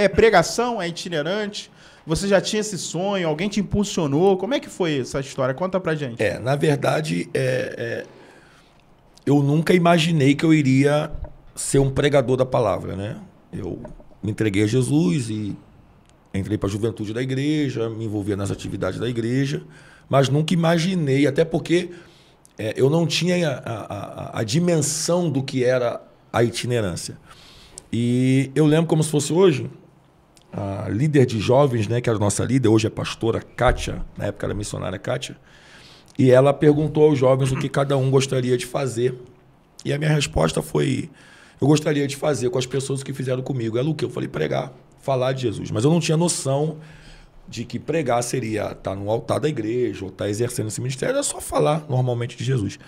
É pregação? É itinerante? Você já tinha esse sonho? Alguém te impulsionou? Como é que foi essa história? Conta pra gente. Na verdade, eu nunca imaginei que eu iria ser um pregador da palavra, né? Eu me entreguei a Jesus e entrei para a juventude da igreja, me envolvia nas atividades da igreja, mas nunca imaginei, até porque eu não tinha a dimensão do que era a itinerância. E eu lembro como se fosse hoje, a líder de jovens, né, que era a nossa líder, hoje é pastora Kátia, na época era missionária Kátia, e ela perguntou aos jovens o que cada um gostaria de fazer. E a minha resposta foi, eu gostaria de fazer com as pessoas o que fizeram comigo. Ela o quê? Eu falei, pregar, falar de Jesus. Mas eu não tinha noção de que pregar seria estar no altar da igreja ou estar exercendo esse ministério, era só falar normalmente de Jesus.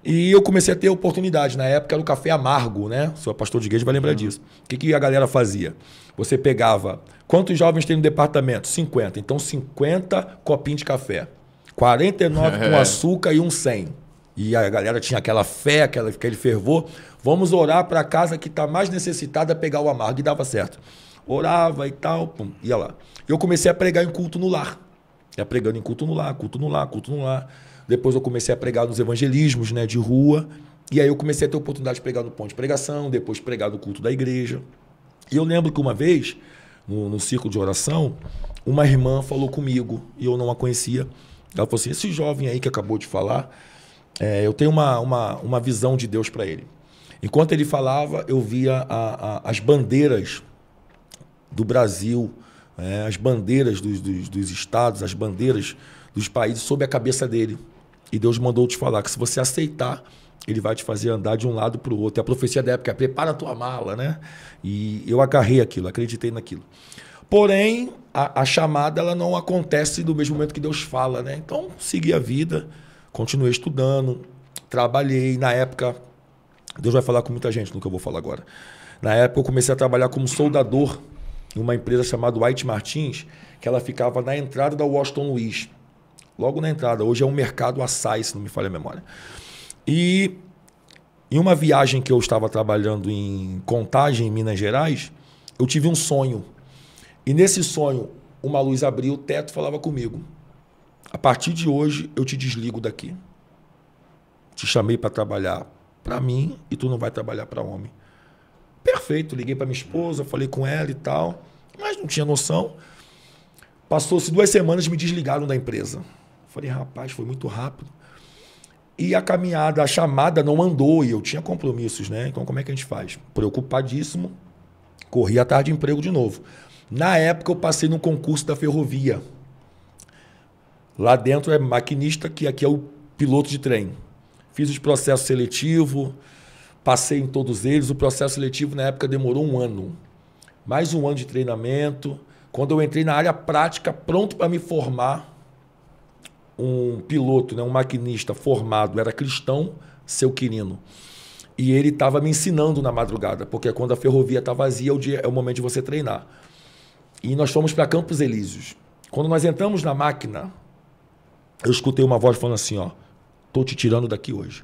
E eu comecei a ter oportunidade. Na época era o café amargo, né? O senhor pastor de igreja vai lembrar disso. O que a galera fazia? Você pegava... Quantos jovens tem no departamento? 50. Então 50 copinhos de café. 49 com açúcar e um 100. E a galera tinha aquela fé, aquele fervor. Vamos orar para a casa que está mais necessitada pegar o amargo. E dava certo. Orava e tal, pum, ia lá. Eu comecei a pregar em culto no lar. Ia pregando em culto no lar, culto no lar, culto no lar. Depois eu comecei a pregar nos evangelismos, né, de rua. E aí eu comecei a ter a oportunidade de pregar no ponto de pregação, depois pregar no culto da igreja. E eu lembro que uma vez, no círculo de oração, uma irmã falou comigo, e eu não a conhecia. Ela falou assim, esse jovem aí que acabou de falar, eu tenho uma visão de Deus para ele. Enquanto ele falava, eu via as bandeiras do Brasil, as bandeiras dos estados, as bandeiras dos países sob a cabeça dele. E Deus mandou te falar que se você aceitar, ele vai te fazer andar de um lado para o outro. E a profecia da época é prepara a tua mala, né? E eu agarrei aquilo, acreditei naquilo. Porém, a chamada ela não acontece no mesmo momento que Deus fala, né? Então, segui a vida, continuei estudando, trabalhei. Na época, Deus vai falar com muita gente no que eu vou falar agora. Na época, eu comecei a trabalhar como soldador em uma empresa chamada White Martins, que ela ficava na entrada da Washington Luiz. Logo na entrada. Hoje é um mercado açaí, se não me falha a memória. E em uma viagem que eu estava trabalhando em Contagem, em Minas Gerais, eu tive um sonho. E nesse sonho, uma luz abriu, o teto falava comigo. A partir de hoje, eu te desligo daqui. Te chamei para trabalhar para mim e tu não vai trabalhar para homem. Perfeito, liguei para minha esposa, falei com ela e tal, mas não tinha noção. Passou-se 2 semanas, me desligaram da empresa. Falei, rapaz, foi muito rápido. E a caminhada, a chamada não andou e eu tinha compromissos, né? Então como é que a gente faz? Preocupadíssimo, corri atrás de emprego de novo. Na época eu passei no concurso da ferrovia. Lá dentro é maquinista, que aqui é o piloto de trem. Fiz os processos seletivos, passei em todos eles. O processo seletivo na época demorou 1 ano. Mais 1 ano de treinamento. Quando eu entrei na área prática, pronto para me formar, um piloto, né, um maquinista formado, era cristão, seu Quirino. E ele estava me ensinando na madrugada, porque quando a ferrovia está vazia, é o momento de você treinar. E nós fomos para Campos Elíseos. Quando nós entramos na máquina, eu escutei uma voz falando assim, ó, tô te tirando daqui hoje.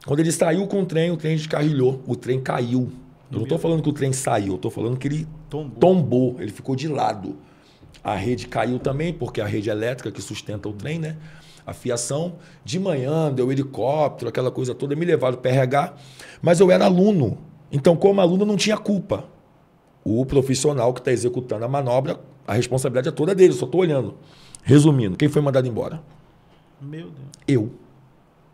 Quando ele saiu com o trem descarrilhou, o trem caiu. Eu não estou falando que o trem saiu, eu estou falando que ele tombou, ele ficou de lado. A rede caiu também, porque a rede elétrica que sustenta o trem, né? A fiação. De manhã, deu helicóptero, aquela coisa toda, me levaram para o PRH. Mas eu era aluno, então como aluno eu não tinha culpa. O profissional que está executando a manobra, a responsabilidade é toda dele, eu só estou olhando. Resumindo, quem foi mandado embora? Meu Deus. Eu.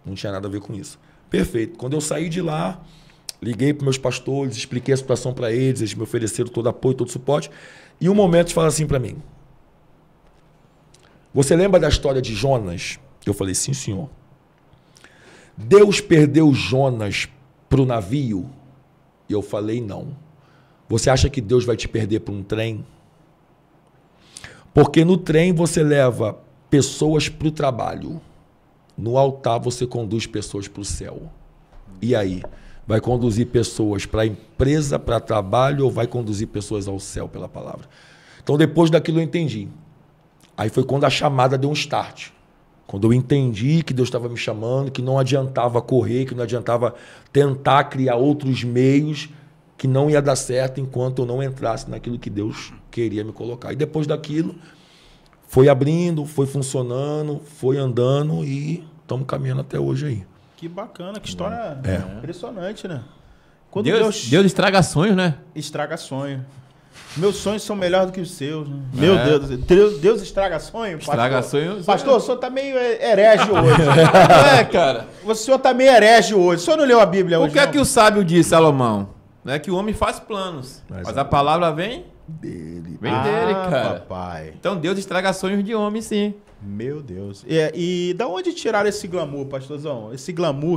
Não tinha nada a ver com isso. Perfeito. Quando eu saí de lá, liguei para meus pastores, expliquei a situação para eles, eles me ofereceram todo apoio, todo suporte. E um momento eles falaram assim para mim, você lembra da história de Jonas? Eu falei, sim, senhor. Deus perdeu Jonas para o navio? E eu falei, não. Você acha que Deus vai te perder para um trem? Porque no trem você leva pessoas para o trabalho. No altar você conduz pessoas para o céu. E aí? Vai conduzir pessoas para a empresa, para trabalho, ou vai conduzir pessoas ao céu pela palavra? Então, depois daquilo eu entendi. Aí foi quando a chamada deu um start. Quando eu entendi que Deus estava me chamando, que não adiantava correr, que não adiantava tentar criar outros meios, que não ia dar certo enquanto eu não entrasse naquilo que Deus queria me colocar. E depois daquilo, foi abrindo, foi funcionando, foi andando e estamos caminhando até hoje aí. Que bacana, que história impressionante, né? Quando Deus estraga sonhos, né? Estraga sonho. Meus sonhos são melhores do que os seus, né? Meu Deus. Deus estraga sonho? Estraga sonhos. Pastor, o senhor tá meio herege hoje. Cara. O senhor tá meio herege hoje. O senhor não leu a Bíblia hoje? O que é que o sábio disse, Salomão? Não é que o homem faz planos, mas a palavra vem dele. Vem dele, cara. Papai. Então Deus estraga sonhos de homem, sim. Meu Deus. E da onde tiraram esse glamour, pastorzão? Esse glamour